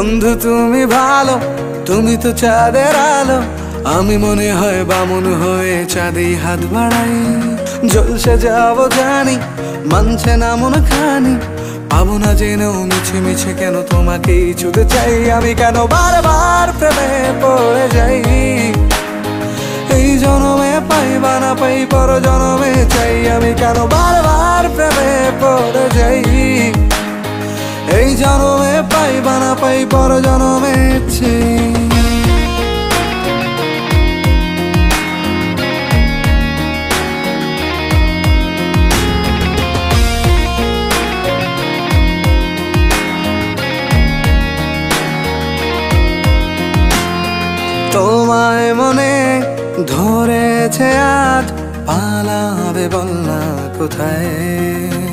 বন্ধু তুমি ভালো, তুমি তো চাঁদের আলো। আমি মনে হয় বামুন হয়ে চাঁদে হাত বাড়াই। জলসে যাবো জানি, মানছে না মন খানি। পাবো না জেনেও মিছে মিছে কেন তোমাকেই ছুতে চাই। আমি কেন বারবার প্রেমে পড়ে যাই। এই জনমে পাই বা না পাই, পর জনমে চাই। আমি কেন বারবার প্রেমে পড়ে যাই। এই জনমে পাই বা না পাই, পর জনমে চাই। তোমায় মনে ধরেছে আজ, পালাবে বল না কোথায়।